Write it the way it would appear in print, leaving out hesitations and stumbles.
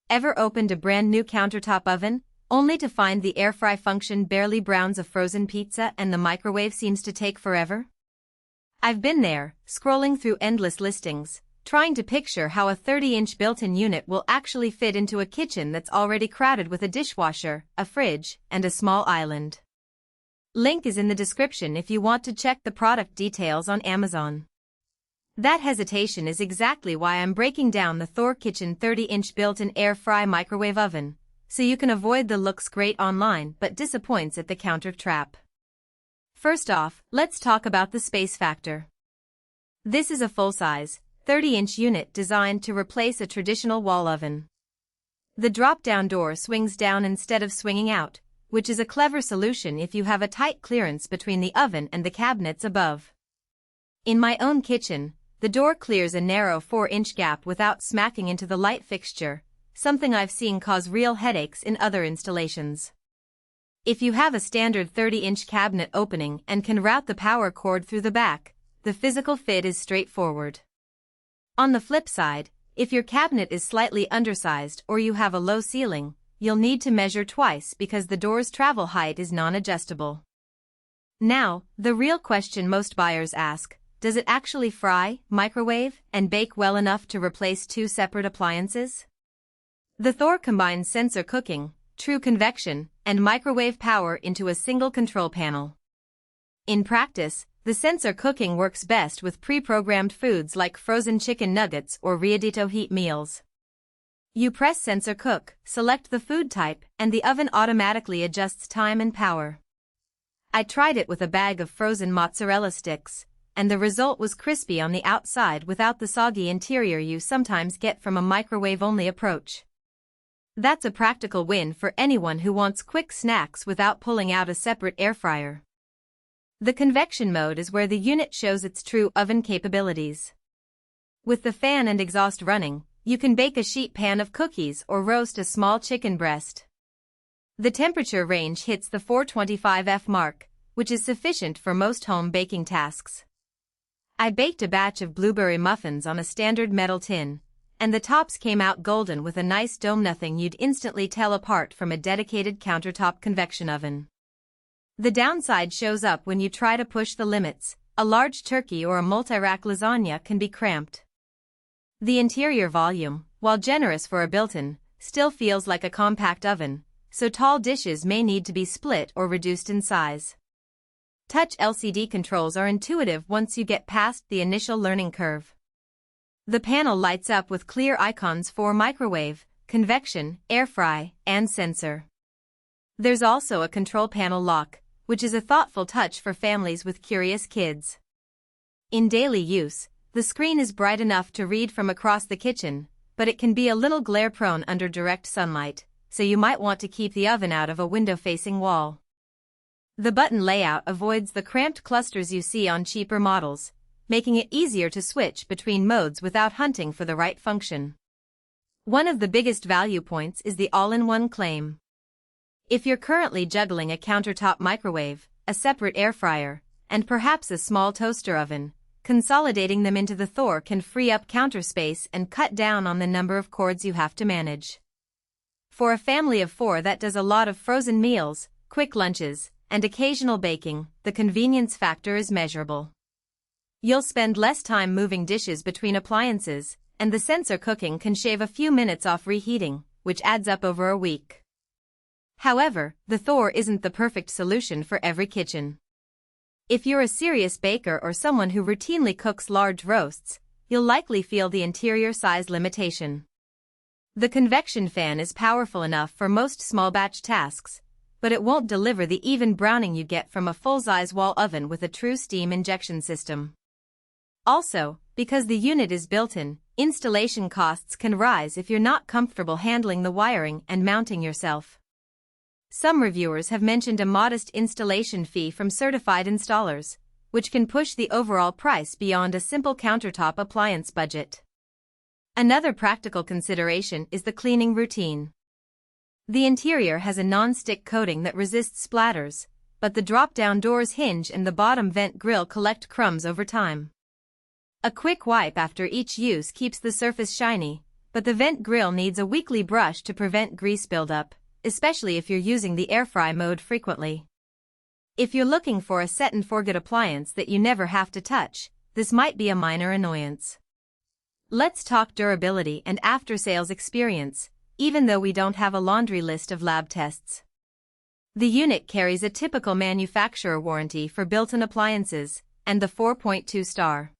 Ever opened a brand new countertop oven, only to find the air fry function barely browns a frozen pizza and the microwave seems to take forever? I've been there, scrolling through endless listings, trying to picture how a 30-inch built-in unit will actually fit into a kitchen that's already crowded with a dishwasher, a fridge, and a small island. Link is in the description if you want to check the product details on Amazon. That hesitation is exactly why I'm breaking down the Thor Kitchen 30-inch built-in air fry microwave oven, so you can avoid the looks great online but disappoints at the counter trap. First off, let's talk about the space factor. This is a full-size, 30-inch unit designed to replace a traditional wall oven. The drop-down door swings down instead of swinging out, which is a clever solution if you have a tight clearance between the oven and the cabinets above. In my own kitchen, the door clears a narrow 4-inch gap without smacking into the light fixture, something I've seen cause real headaches in other installations. If you have a standard 30-inch cabinet opening and can route the power cord through the back, the physical fit is straightforward. On the flip side, if your cabinet is slightly undersized or you have a low ceiling, you'll need to measure twice because the door's travel height is non-adjustable. Now, the real question most buyers ask, does it actually fry, microwave, and bake well enough to replace two separate appliances? The Thor combines sensor cooking, true convection, and microwave power into a single control panel. In practice, the sensor cooking works best with pre-programmed foods like frozen chicken nuggets or Riadito heat meals. You press sensor cook, select the food type, and the oven automatically adjusts time and power. I tried it with a bag of frozen mozzarella sticks, and the result was crispy on the outside without the soggy interior you sometimes get from a microwave-only approach. That's a practical win for anyone who wants quick snacks without pulling out a separate air fryer. The convection mode is where the unit shows its true oven capabilities. With the fan and exhaust running, you can bake a sheet pan of cookies or roast a small chicken breast. The temperature range hits the 425 mark, which is sufficient for most home baking tasks. I baked a batch of blueberry muffins on a standard metal tin, and the tops came out golden with a nice dome, nothing you'd instantly tell apart from a dedicated countertop convection oven. The downside shows up when you try to push the limits. A large turkey or a multi-rack lasagna can be cramped. The interior volume, while generous for a built-in, still feels like a compact oven, so tall dishes may need to be split or reduced in size. Touch LCD controls are intuitive once you get past the initial learning curve. The panel lights up with clear icons for microwave, convection, air fry, and sensor. There's also a control panel lock, which is a thoughtful touch for families with curious kids. In daily use, the screen is bright enough to read from across the kitchen, but it can be a little glare-prone under direct sunlight, so you might want to keep the oven out of a window-facing wall. The button layout avoids the cramped clusters you see on cheaper models, making it easier to switch between modes without hunting for the right function. One of the biggest value points is the all-in-one claim. If you're currently juggling a countertop microwave, a separate air fryer, and perhaps a small toaster oven, consolidating them into the Thor can free up counter space and cut down on the number of cords you have to manage. For a family of 4 that does a lot of frozen meals, quick lunches, and occasional baking, the convenience factor is measurable. You'll spend less time moving dishes between appliances, and the sensor cooking can shave a few minutes off reheating, which adds up over a week. However, the Thor isn't the perfect solution for every kitchen. If you're a serious baker or someone who routinely cooks large roasts, you'll likely feel the interior size limitation. The convection fan is powerful enough for most small batch tasks, but it won't deliver the even browning you get from a full-size wall oven with a true steam injection system. Also, because the unit is built-in, installation costs can rise if you're not comfortable handling the wiring and mounting yourself. Some reviewers have mentioned a modest installation fee from certified installers, which can push the overall price beyond a simple countertop appliance budget. Another practical consideration is the cleaning routine. The interior has a non-stick coating that resists splatters, but the drop-down door's hinge and the bottom vent grill collect crumbs over time. A quick wipe after each use keeps the surface shiny, but the vent grill needs a weekly brush to prevent grease buildup, especially if you're using the air fry mode frequently. If you're looking for a set-and-forget appliance that you never have to touch, this might be a minor annoyance. Let's talk durability and after-sales experience, even though we don't have a laundry list of lab tests. The unit carries a typical manufacturer warranty for built-in appliances, and the 4.2-star